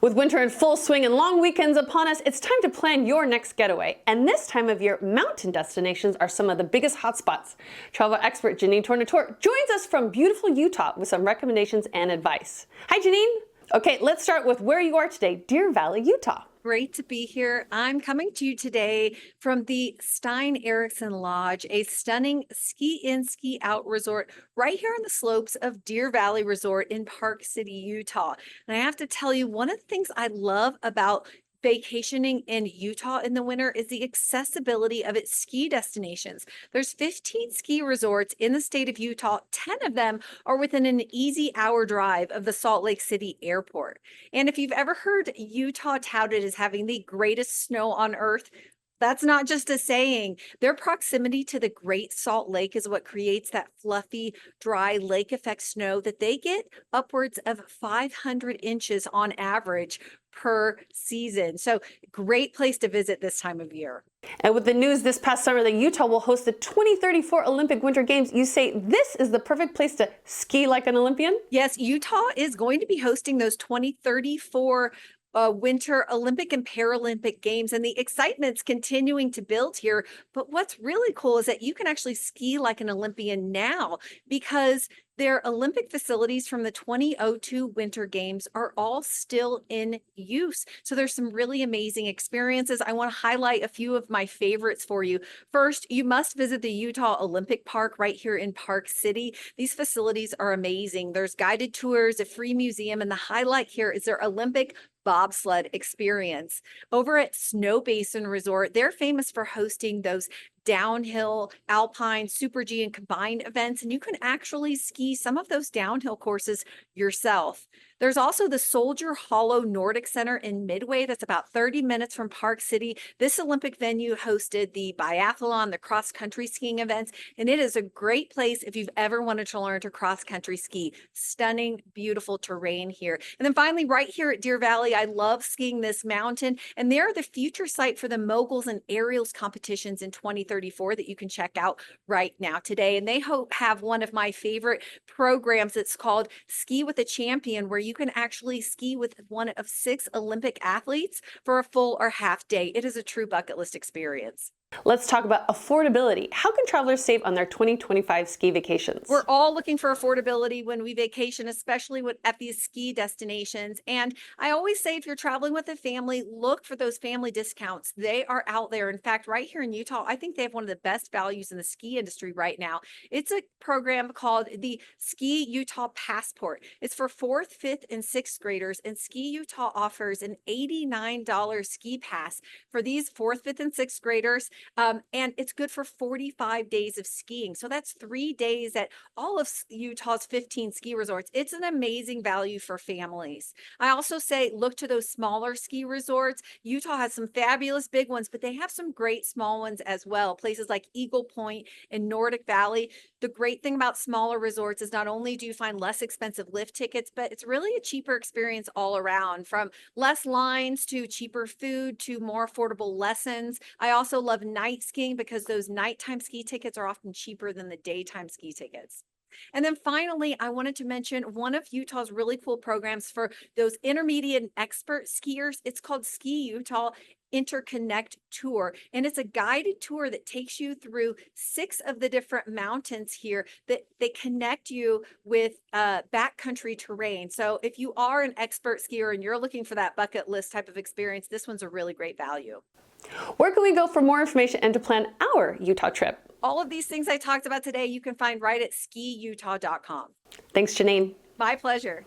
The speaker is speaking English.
With winter in full swing and long weekends upon us, it's time to plan your next getaway. And this time of year, mountain destinations are some of the biggest hotspots. Travel expert Janine Tornatore joins us from beautiful Utah with some recommendations and advice. Hi, Janine. Okay, let's start with where you are today, Deer Valley, Utah. Great to be here. I'm coming to you today from the Stein Eriksen Lodge, a stunning ski-in, ski-out resort right here on the slopes of Deer Valley Resort in Park City, Utah. And I have to tell you, one of the things I love about vacationing in Utah in the winter is the accessibility of its ski destinations. There's 15 ski resorts in the state of Utah. 10 of them are within an easy hour drive of the Salt Lake City airport. And if you've ever heard Utah touted as having the greatest snow on earth, that's not just a saying. Their proximity to the Great Salt Lake is what creates that fluffy, dry lake effect snow that they get upwards of 500 inches on average per season. So great place to visit this time of year. And with the news this past summer that Utah will host the 2034 Olympic Winter Games, you say this is the perfect place to ski like an Olympian? Yes, Utah is going to be hosting those 2034 Winter Olympic and Paralympic Games, and the excitement's continuing to build here. But what's really cool is that you can actually ski like an Olympian now because their Olympic facilities from the 2002 Winter Games are all still in use. So there's some really amazing experiences. I want to highlight a few of my favorites for you. First, you must visit the Utah Olympic Park right here in Park City. These facilities are amazing. There's guided tours, a free museum, and the highlight here is their Olympic bobsled experience. Over at Snow Basin Resort, they're famous for hosting those downhill, alpine, super G, and combined events, and you can actually ski some of those downhill courses yourself. There's also the Soldier Hollow Nordic Center in Midway that's about 30 minutes from Park City. This Olympic venue hosted the biathlon, the cross-country skiing events, and it is a great place if you've ever wanted to learn to cross-country ski. Stunning, beautiful terrain here. And then finally, right here at Deer Valley, I love skiing this mountain, and they're the future site for the moguls and aerials competitions in 2034 that you can check out right now today. And they have one of my favorite programs. It's called Ski with a Champion, where you can actually ski with one of 6 Olympic athletes for a full or half day. It is a true bucket list experience. Let's talk about affordability. How can travelers save on their 2025 ski vacations? We're all looking for affordability when we vacation, especially at these ski destinations. And I always say, if you're traveling with a family, look for those family discounts. They are out there. In fact, right here in Utah, I think they have one of the best values in the ski industry right now. It's a program called the Ski Utah Passport. It's for 4th, 5th, and 6th graders. And Ski Utah offers an $89 ski pass for these 4th, 5th, and 6th graders. And it's good for 45 days of skiing. So that's 3 days at all of Utah's 15 ski resorts. It's an amazing value for families. I also say look to those smaller ski resorts. Utah has some fabulous big ones, but they have some great small ones as well. Places like Eagle Point and Nordic Valley. The great thing about smaller resorts is not only do you find less expensive lift tickets, but it's really a cheaper experience all around, from less lines to cheaper food to more affordable lessons. I also love night skiing because those nighttime ski tickets are often cheaper than the daytime ski tickets. And then finally, I wanted to mention one of Utah's really cool programs for those intermediate and expert skiers. It's called Ski Utah Interconnect Tour, and it's a guided tour that takes you through 6 of the different mountains here that they connect you with backcountry terrain. So if you are an expert skier and you're looking for that bucket list type of experience, this one's a really great value. Where can we go for more information and to plan our Utah trip? All of these things I talked about today, you can find right at skiutah.com. Thanks, Janine. My pleasure.